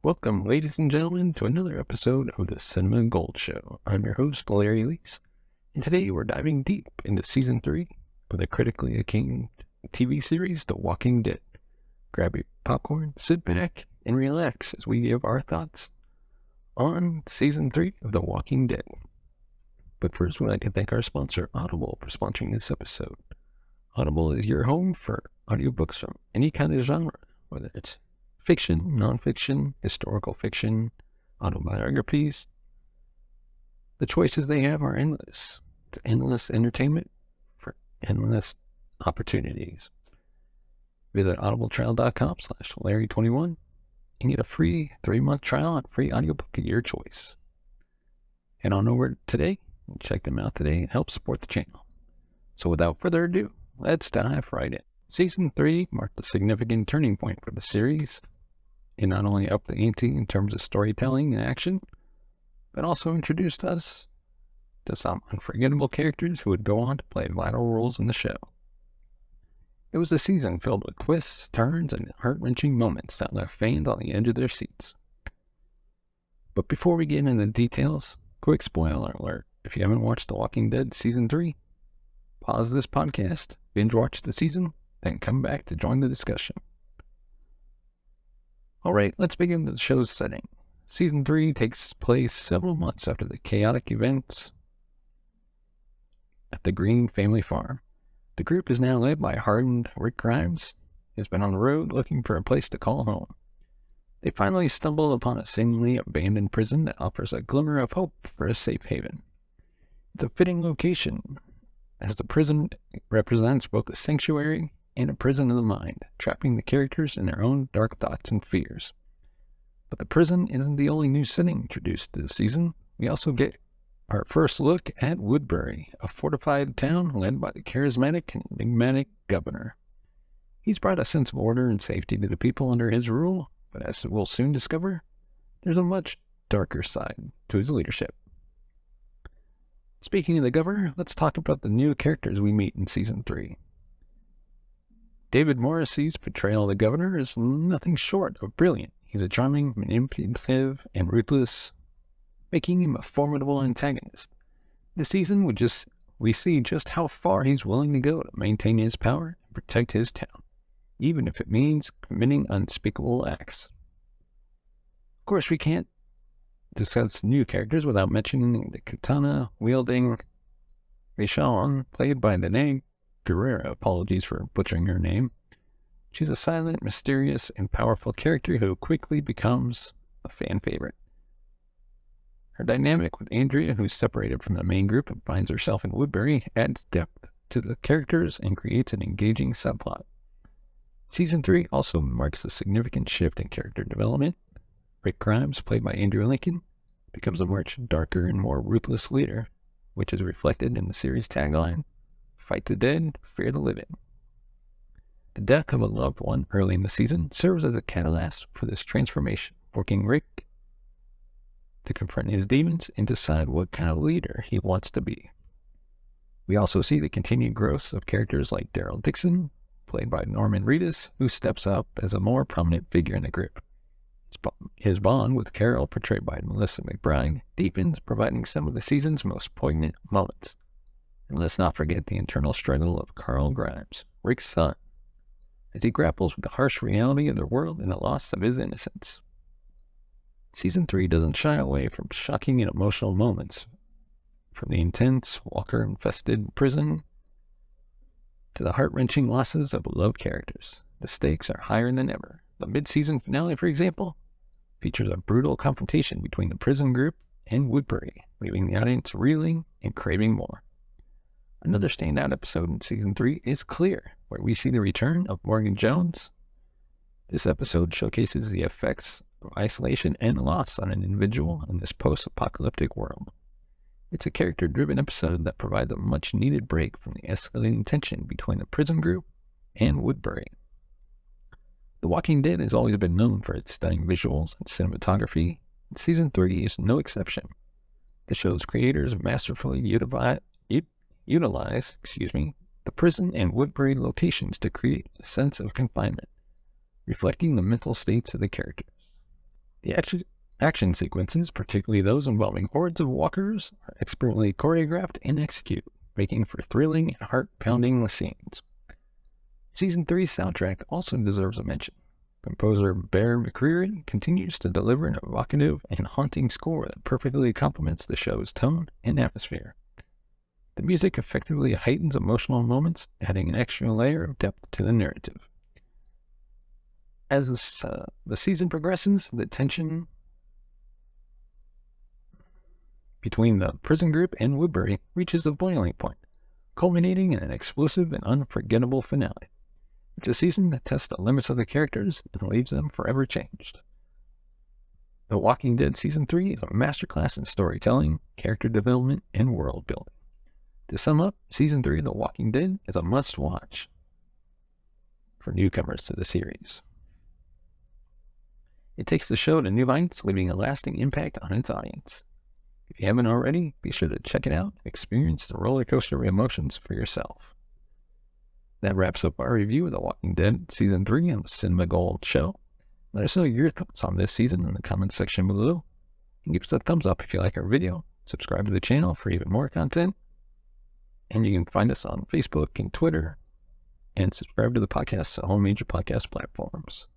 Welcome, ladies and gentlemen, to another episode of the Cinema Gold Show. I'm your host, Larry Leese, and today we're diving deep into Season 3 of the critically acclaimed TV series, The Walking Dead. Grab your popcorn, sit back, and relax as we give our thoughts on Season 3 of The Walking Dead. But first, we'd like to thank our sponsor, Audible, for sponsoring this episode. Audible is your home for audiobooks from any kind of genre, whether it's fiction, nonfiction, historical fiction, autobiographies. The choices they have are endless. It's endless entertainment for endless opportunities. Visit audibletrial.com/Larry21 and get a free 3-month trial and free audiobook of your choice. Head on over today and check them out today and help support the channel. So without further ado, let's dive right in. Season 3 marked a significant turning point for the series. It not only upped the ante in terms of storytelling and action, but also introduced us to some unforgettable characters who would go on to play vital roles in the show. It was a season filled with twists, turns, and heart-wrenching moments that left fans on the edge of their seats. But before we get into the details, quick spoiler alert. If you haven't watched The Walking Dead Season 3, pause this podcast, binge watch the season, then come back to join the discussion. Alright, let's begin with the show's setting. Season 3 takes place several months after the chaotic events at the Green family farm. The group is now led by hardened Rick Grimes, who has been on the road looking for a place to call home. They finally stumble upon a seemingly abandoned prison that offers a glimmer of hope for a safe haven. It's a fitting location, as the prison represents both a sanctuary and a prison of the mind, trapping the characters in their own dark thoughts and fears. But the prison isn't the only new setting introduced this season. We also get our first look at Woodbury, a fortified town led by the charismatic and enigmatic governor. He's brought a sense of order and safety to the people under his rule, but as we'll soon discover, there's a much darker side to his leadership. Speaking of the governor, let's talk about the new characters we meet in Season 3. David Morrissey's portrayal of the governor is nothing short of brilliant. He's a charming, manipulative, and ruthless, making him a formidable antagonist. This season, we see just how far he's willing to go to maintain his power and protect his town, even if it means committing unspeakable acts. Of course, we can't discuss new characters without mentioning the katana-wielding Michonne, played by the Guerrero. Apologies for butchering her name. She's a silent, mysterious, and powerful character who quickly becomes a fan favorite. Her dynamic with Andrea, who's separated from the main group and finds herself in Woodbury, adds depth to the characters and creates an engaging subplot. Season 3 also marks a significant shift in character development. Rick Grimes, played by Andrew Lincoln, becomes a much darker and more ruthless leader, which is reflected in the series' tagline, "Fight the dead, fear the living." The death of a loved one early in the season serves as a catalyst for this transformation, forcing Rick to confront his demons and decide what kind of leader he wants to be. We also see the continued growth of characters like Daryl Dixon, played by Norman Reedus, who steps up as a more prominent figure in the group. His bond with Carol, portrayed by Melissa McBride, deepens, providing some of the season's most poignant moments. And let's not forget the internal struggle of Carl Grimes, Rick's son, as he grapples with the harsh reality of the world and the loss of his innocence. Season 3 doesn't shy away from shocking and emotional moments, from the intense, walker-infested prison to the heart-wrenching losses of beloved characters. The stakes are higher than ever. The mid-season finale, for example, features a brutal confrontation between the prison group and Woodbury, leaving the audience reeling and craving more. Another standout episode in Season 3 is Clear, where we see the return of Morgan Jones. This episode showcases the effects of isolation and loss on an individual in this post-apocalyptic world. It's a character-driven episode that provides a much-needed break from the escalating tension between the prison group and Woodbury. The Walking Dead has always been known for its stunning visuals and cinematography, and Season 3 is no exception. The show's creators masterfully utilize the prison and Woodbury locations to create a sense of confinement, reflecting the mental states of the characters. The action sequences, particularly those involving hordes of walkers, are expertly choreographed and executed, making for thrilling and heart-pounding scenes. Season 3's soundtrack also deserves a mention. Composer Bear McCreary continues to deliver an evocative and haunting score that perfectly complements the show's tone and atmosphere. The music effectively heightens emotional moments, adding an extra layer of depth to the narrative. As the season progresses, the tension between the prison group and Woodbury reaches a boiling point, culminating in an explosive and unforgettable finale. It's a season that tests the limits of the characters and leaves them forever changed. The Walking Dead Season 3 is a masterclass in storytelling, character development, and world building. To sum up, Season 3 of The Walking Dead is a must-watch for newcomers to the series. It takes the show to new heights, leaving a lasting impact on its audience. If you haven't already, be sure to check it out and experience the roller coaster of emotions for yourself. That wraps up our review of The Walking Dead Season 3 on the Cinema Gold show. Let us know your thoughts on this season in the comments section below. And give us a thumbs up if you like our video. Subscribe to the channel for even more content. And you can find us on Facebook and Twitter. And subscribe to the podcast on all major podcast platforms.